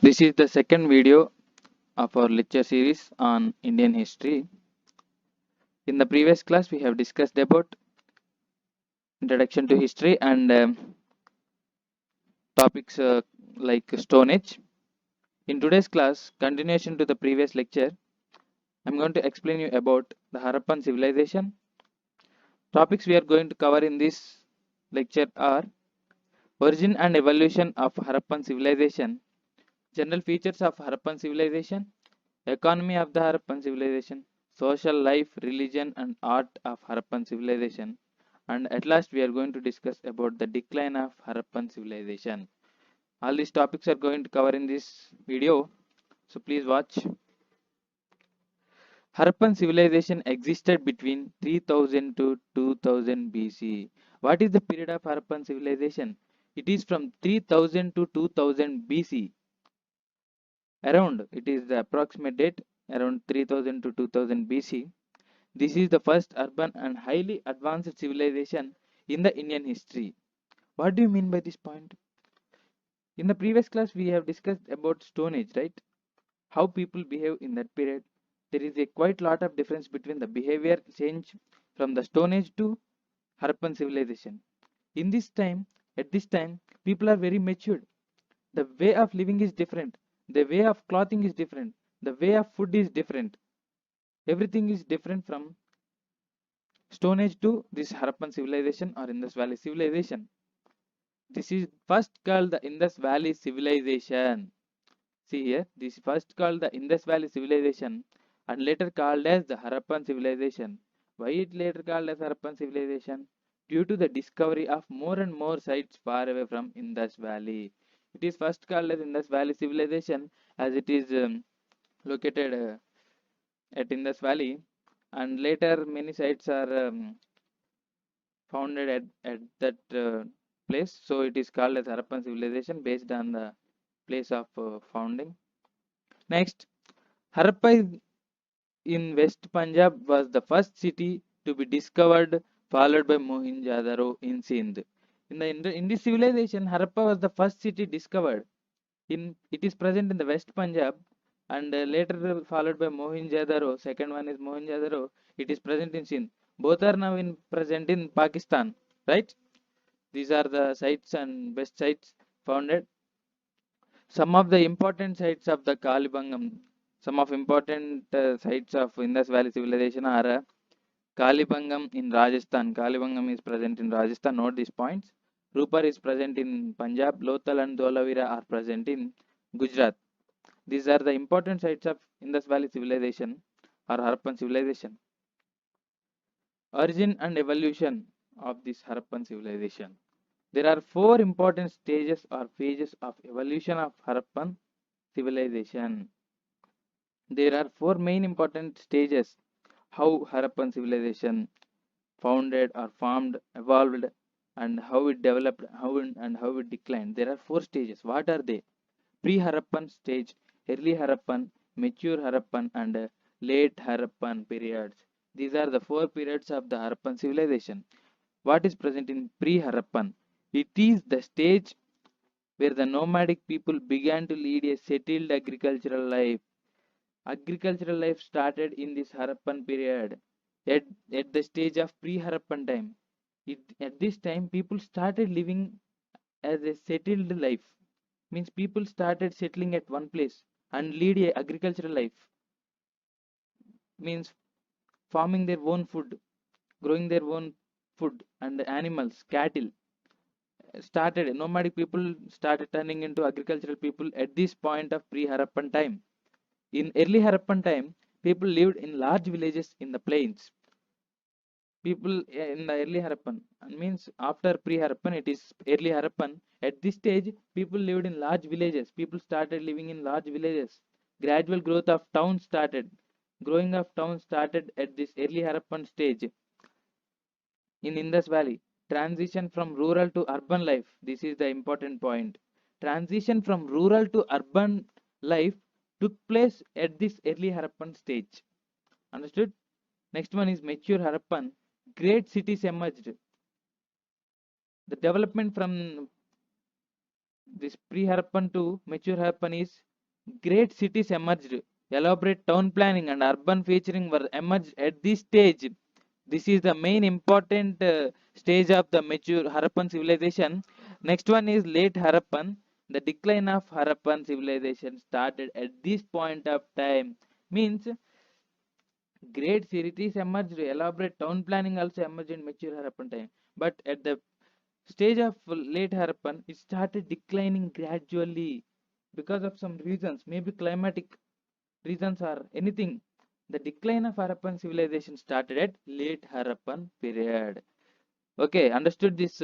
This is the second video of our lecture series on Indian history. In the previous class, we have discussed about introduction to history and topics like Stone Age. In today's class, continuation to the previous lecture, I'm going to explain you about the Harappan civilization. Topics we are going to cover in this lecture are origin and evolution of Harappan civilization, general features of Harappan civilization, economy of the Harappan civilization, social life, religion and art of Harappan civilization, and at last we are going to discuss about the decline of Harappan civilization. All these topics are going to cover in this video, so please watch. Harappan civilization existed between 3000 to 2000 BC. What is the period of Harappan civilization? It is from 3000 to 2000 BC. Around, it is the approximate date, around 3000 to 2000 BC. This is the first urban and highly advanced civilization in the Indian history. What do you mean by this point? In the previous class, we have discussed about Stone Age, right? How people behave in that period. There is a quite lot of difference between the behavior change from the Stone Age to Harappan civilization. In this time, at this time, people are very matured. The way of living is different. The way of clothing is different. The way of food is different. Everything is different from Stone Age to this Harappan civilization or Indus Valley civilization. This is first called the Indus Valley civilization. See here, this is first called the Indus Valley civilization and later called as the Harappan civilization. Why it later called as Harappan civilization? Due to the discovery of more and more sites far away from Indus Valley. It is first called as Indus Valley civilization as it is located at Indus Valley, and later many sites are founded at that place. So it is called as Harappan civilization based on the place of founding. Next, Harappa in West Punjab was the first city to be discovered, followed by Mohenjo-daro in Sindh. In this civilization, Harappa was the first city discovered. It is present in the West Punjab, and later followed by Mohenjo-daro. Second one is Mohenjo-daro. It is present in Sindh. Both are now in present in Pakistan, right? These are the sites and best sites founded. Some of the important sites of the Kalibangam, some of important sites of Indus Valley civilization are Kalibangam in Rajasthan. Kalibangam is present in Rajasthan. Note these points. Rupar is present in Punjab. Lothal and Dholavira are present in Gujarat. These are the important sites of Indus Valley civilization or Harappan civilization. Origin and evolution of this Harappan civilization. There are four important stages or phases of evolution of Harappan civilization. There are four main important stages how Harappan civilization founded or formed, evolved, and how it developed, how it declined. There are four stages. What are they? Pre-Harappan stage, early Harappan, mature Harappan, and late Harappan periods. These are the four periods of the Harappan civilization. What is present in pre-Harappan? It is the stage where the nomadic people began to lead a settled agricultural life. Agricultural life started in this Harappan period at the stage of pre-Harappan time. At this time, people started living as a settled life. Means people started settling at one place and lead a agricultural life. Means farming their own food, growing their own food and animals, cattle. Started nomadic people started turning into agricultural people at this point of pre-Harappan time. In early Harappan time, people lived in large villages in the plains. People in the early Harappan, means after pre-Harappan, it is early Harappan. At this stage, people lived in large villages. People started living in large villages. Gradual growth of towns started. Growing of towns started at this early Harappan stage in Indus Valley. Transition from rural to urban life. This is the important point. Transition from rural to urban life took place at this early Harappan stage. Understood? Next one is mature Harappan. Great cities emerged. The development from this pre-Harappan to mature Harappan is Great cities emerged. Elaborate town planning and urban featuring were emerged at this stage. This is the main important stage of the mature Harappan civilization. Next one is late Harappan. The decline of Harappan civilization started at this point of time. Means great cities emerged, elaborate town planning also emerged in mature Harappan time. But at the stage of late Harappan, it started declining gradually because of some reasons, maybe climatic reasons or anything. The decline of Harappan civilization started at late Harappan period. Okay, understood this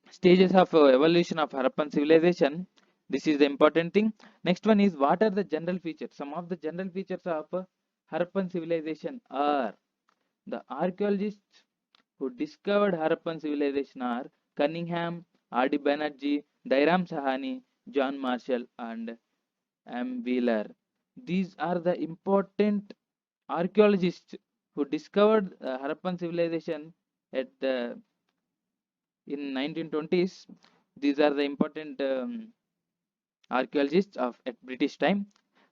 stages of evolution of Harappan civilization. This is the important thing. Next one is what are the general features? Some of the general features of Harappan civilization are the archaeologists who discovered Harappan civilization are Cunningham, R.D. Banerjee, Dairam Sahani, John Marshall, and M. Wheeler. These are the important archaeologists who discovered Harappan civilization at the in 1920s. These are the important archaeologists of at British time.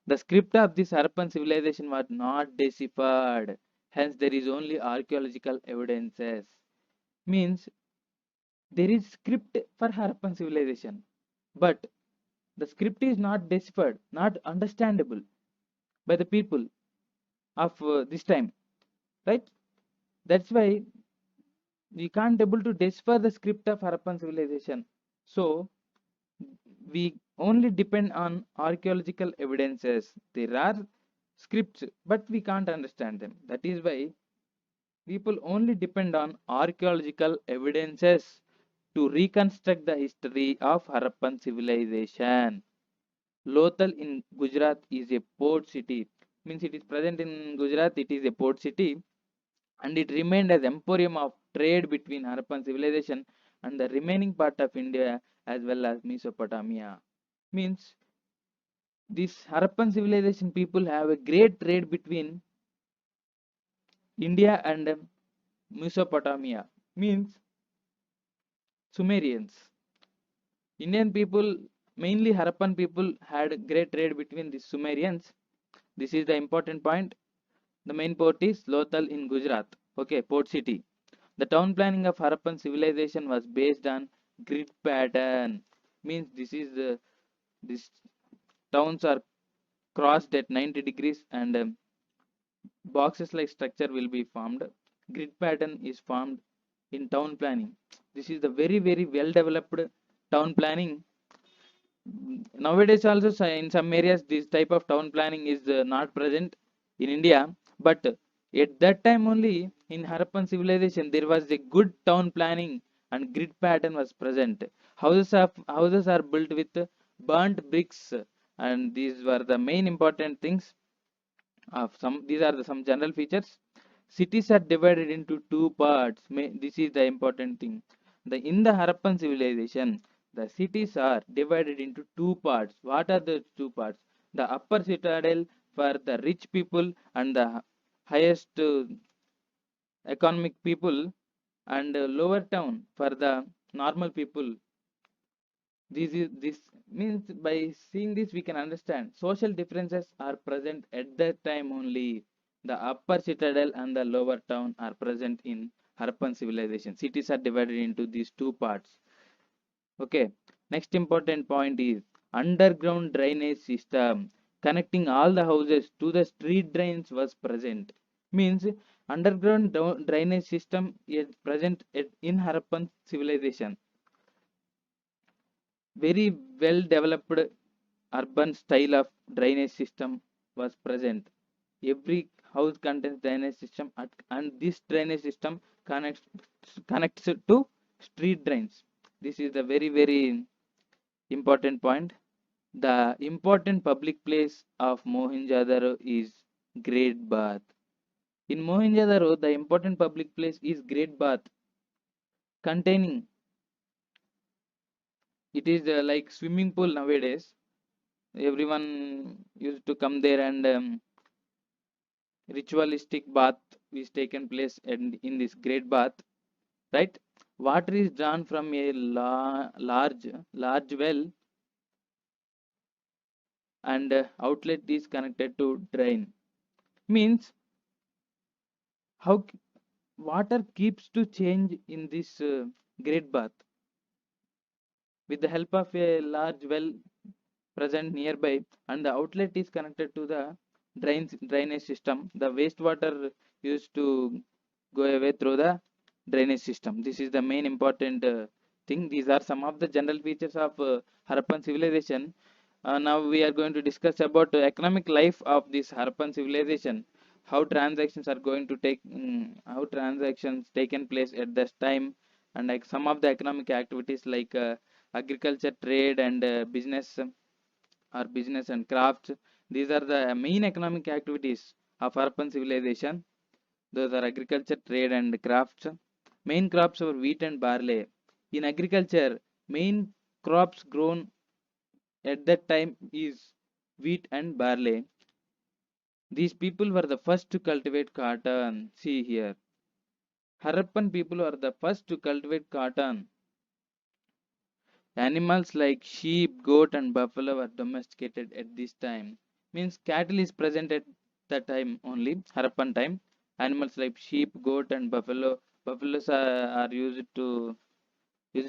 The script of this Harappan civilization was not deciphered. Hence, there is only archaeological evidences. Means there is script for Harappan civilization, but the script is not deciphered, not understandable by the people of this time, right? That's why we can't able to decipher the script of Harappan civilization. So we only depend on archaeological evidences. There are scripts, but we can't understand them. That is why people only depend on archaeological evidences to reconstruct the history of Harappan civilization. Lothal in Gujarat is a port city. Means it is present in Gujarat, it is a port city and it remained as emporium of trade between Harappan civilization and the remaining part of India as well as Mesopotamia. Means this Harappan civilization people have a great trade between India and Mesopotamia. Means Sumerians. Indian people, mainly Harappan people, had great trade between the Sumerians. This is the important point. The main port is Lothal in Gujarat. Okay, port city. The town planning of Harappan civilization was based on grid pattern. Means these towns are crossed at 90 degrees and boxes like structure will be formed. Grid pattern is formed in town planning. This is the very well developed town planning. Nowadays also in some areas this type of town planning is not present in India, but at that time only in Harappan civilization there was a good town planning and grid pattern was present. Houses are built with burnt bricks, and these were the main important things of some. These are some general features. Cities are divided into two parts. This is the important thing. In the Harappan civilization, the cities are divided into two parts. What are the two parts? The upper citadel for the rich people and the highest economic people, and lower town for the normal people. This means by seeing this we can understand social differences are present at that time only. The upper citadel and the lower town are present in Harappan civilization. Cities are divided into these two parts. Okay. Next important point is underground drainage system connecting all the houses to the street drains was present. Means underground drainage system is present in Harappan civilization. Very well developed urban style of drainage system was present. Every house contains drainage system and this drainage system connects to street drains. This is the very important point. The important public place of Mohenjo-daro is Great Bath. In Mohenjo-daro, the important public place is Great Bath, containing it is like swimming pool nowadays. Everyone used to come there and ritualistic bath is taken place in this great bath, right? Water is drawn from a large well and outlet is connected to drain. Means how water keeps to change in this great bath with the help of a large well present nearby, and the outlet is connected to the drainage system. The wastewater used to go away through the drainage system. This is the main important thing. These are some of the general features of Harappan civilization. Now we are going to discuss about the economic life of this Harappan civilization, how transactions are going to take, how transactions taken place at this time, and like some of the economic activities like agriculture, trade, and business or business and crafts. These are the main economic activities of Harappan civilization. Those are agriculture, trade, and crafts. Main crops were wheat and barley. In agriculture, main crops grown at that time is wheat and barley. These people were the first to cultivate cotton. See here. Harappan people were the first to cultivate cotton. Animals like sheep, goat, and buffalo were domesticated at this time. Means cattle is present at that time only, Harappan time. Animals like sheep, goat, and buffalo. Buffaloes are used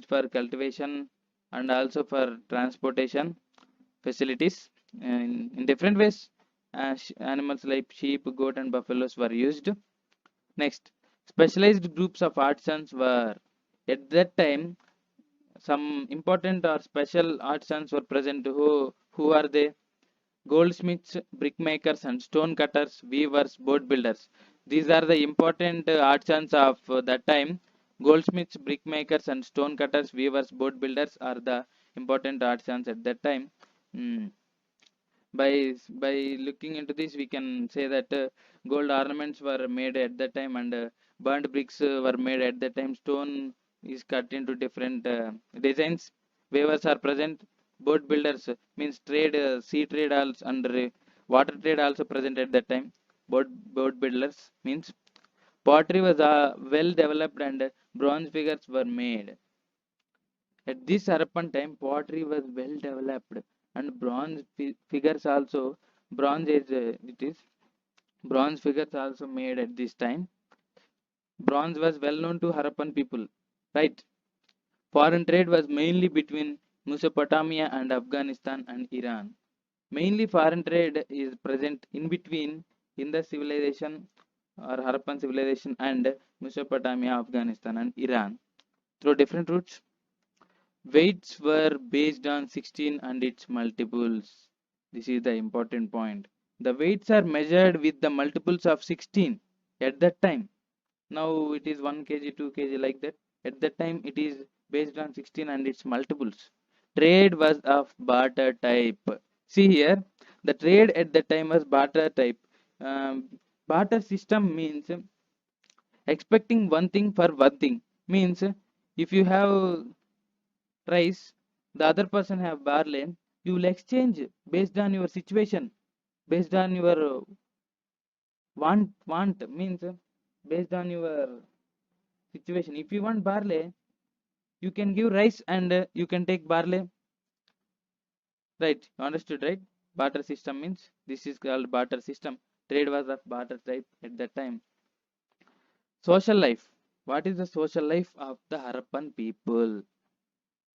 for cultivation and also for transportation facilities. In different ways, animals like sheep, goat, and buffaloes were used. Next, specialized groups of artisans were at that time some important or special artisans were present. Who are they? Goldsmiths, brickmakers, and stone cutters, weavers, boat builders. These are the important artisans of that time. Goldsmiths, brickmakers, and stone cutters, weavers, boat builders are the important artisans at that time. Mm. By looking into this, we can say that gold ornaments were made at that time, and burnt bricks were made at that time. Stone is cut into different designs. Weavers are present. Boat builders means trade, sea trade also, and water trade also present at that time. Boat builders means pottery was well developed, and bronze figures were made. At this Harappan time, pottery was well developed, and bronze figures also, bronze is it is bronze figures also made at this time. Bronze was well known to Harappan people, right? Foreign trade was mainly between Mesopotamia and Afghanistan and Iran. Mainly foreign trade is present in between Indus civilization or Harappan civilization and Mesopotamia, Afghanistan, and Iran through different routes. Weights were based on 16 and its multiples. This is the important point. The weights are measured with the multiples of 16 at that time. Now it is 1 kg, 2 kg like that. At that time it is based on 16 and its multiples. Trade was of barter type. See here, the trade at that time was barter type. Um, Barter system means expecting one thing for one thing. Means if you have rice, the other person have barley, you will exchange based on your situation, based on your want means based on your situation. If you want barley, you can give rice, and you can take barley, right? You understood, right? Barter system means this is called barter system. Trade was of barter type at that time. Social life. What is the social life of the Harappan people?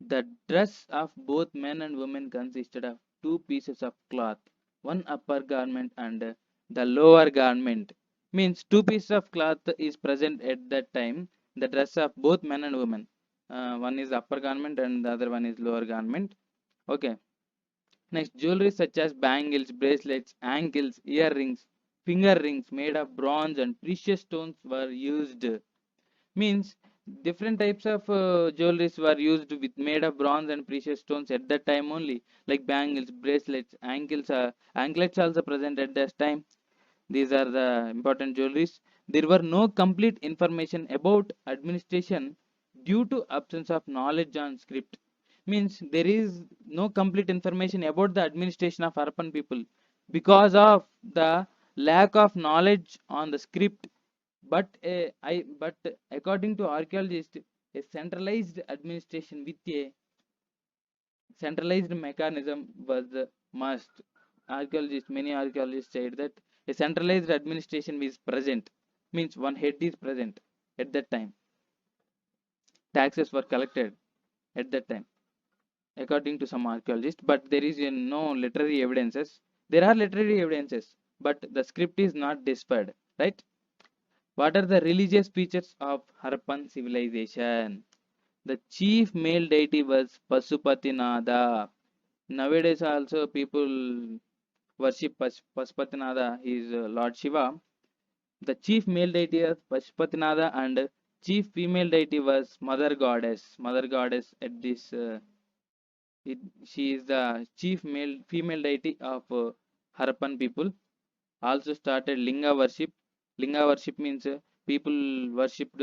The dress of both men and women consisted of two pieces of cloth, one upper garment and the lower garment. Means two pieces of cloth is present at that time. The dress of both men and women. One is upper garment and the other one is lower garment. Okay. Next, jewelry such as bangles, bracelets, ankles, earrings, finger rings made of bronze and precious stones were used. Means different types of jewelries were used with made of bronze and precious stones at that time only, like bangles, bracelets, anklets also present at that time. These are the important jewelries. There were no complete information about administration due to absence of knowledge on script. Means there is no complete information about the administration of Harappan people because of the lack of knowledge on the script. But according to archaeologists, a centralized administration with a centralized mechanism was must. archaeologists, many archaeologists said that a centralized administration is present, means one head is present at that time. Taxes were collected at that time, according to some archaeologists, but there is no literary evidences. There are literary evidences, but the script is not deciphered, right? What are the religious features of Harappan civilization? The chief male deity was Pasupatinada. Nowadays also people worship Pasupatinada, he is Lord Shiva. The chief male deity was Pasupatinada and chief female deity was Mother Goddess. Mother Goddess at this, she is the chief male female deity of Harappan people. Also started Linga worship. Linga worship means people worshipped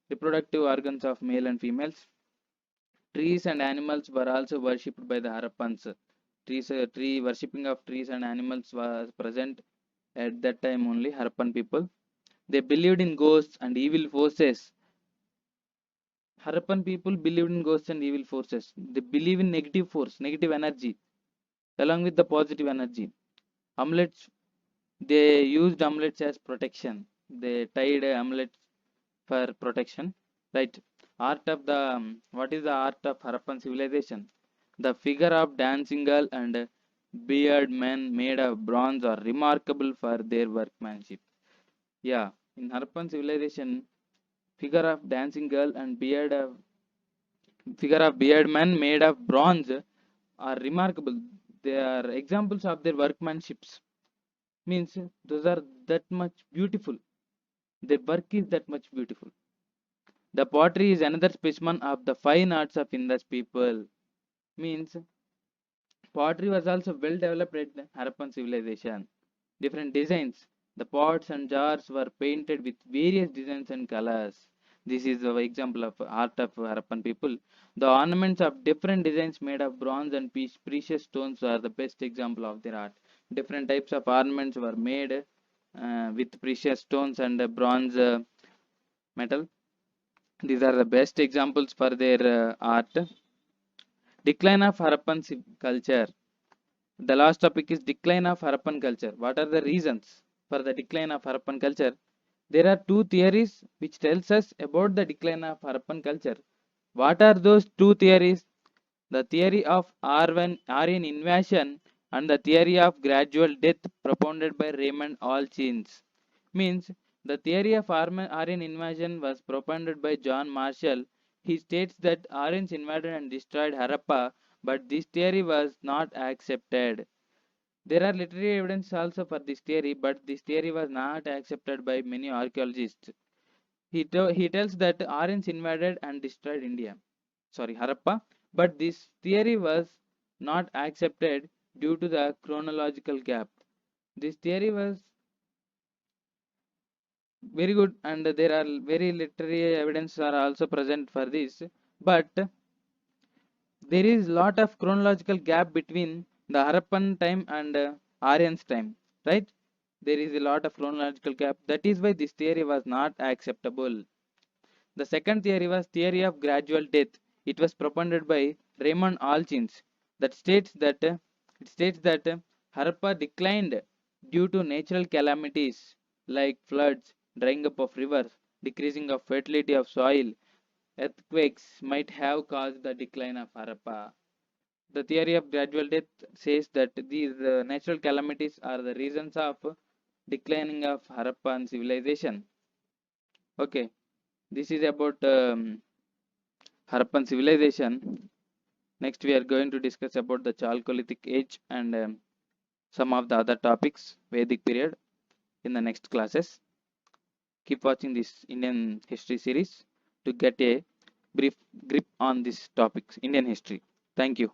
reproductive organs of male and females. Trees and animals were also worshipped by the Harappans. Tree worshipping of trees and animals was present at that time only. Harappan people, they believed in ghosts and evil forces. Harappan people believed in ghosts and evil forces. They believe in negative force, negative energy, along with the positive energy. Amulets, they used amulets as protection. They tied amulets for protection, right? Art of the what is the art of Harappan civilization? The figure of dancing girl and beard men made of bronze are remarkable for their workmanship. Yeah, in Harappan civilization, figure of dancing girl and figure of beard men made of bronze are remarkable. They are examples of their workmanships. Means those are that much beautiful. Their work is that much beautiful. The pottery is another specimen of the fine arts of Indus people. Means pottery was also well developed at the Harappan civilization. Different designs. The pots and jars were painted with various designs and colors. This is the example of art of Harappan people. The ornaments of different designs made of bronze and precious stones are the best example of their art. Different types of ornaments were made with precious stones and bronze metal. These are the best examples for their art. Decline of Harappan culture. The last topic is decline of Harappan culture. What are the reasons for the decline of Harappan culture? There are two theories which tells us about the decline of Harappan culture. What are those two theories? The theory of Aryan invasion and the theory of gradual death propounded by Raymond Allchins. Means the theory of Aryan invasion was propounded by John Marshall. He states that Aryans invaded and destroyed Harappa, but this theory was not accepted. There are literary evidence also for this theory, but this theory was not accepted by many archaeologists. He tells that Aryans invaded and destroyed India, sorry, Harappa, but this theory was not accepted due to the chronological gap. This theory was very good, and there are very literary evidence are also present for this, but there is lot of chronological gap between the Harappan time and Aryan's time, right? There is a lot of chronological gap. That is why this theory was not acceptable. The second theory was theory of gradual death. It was propounded by Raymond Allchins. That states that it states that Harappa declined due to natural calamities like floods, drying up of rivers, decreasing of fertility of soil. Earthquakes might have caused the decline of Harappa. The theory of gradual death says that these natural calamities are the reasons of declining of Harappan civilization. Okay, this is about Harappan civilization. Next, we are going to discuss about the Chalcolithic age and some of the other topics, Vedic period, in the next classes. Keep watching this Indian history series to get a brief grip on these topics, Indian history. Thank you.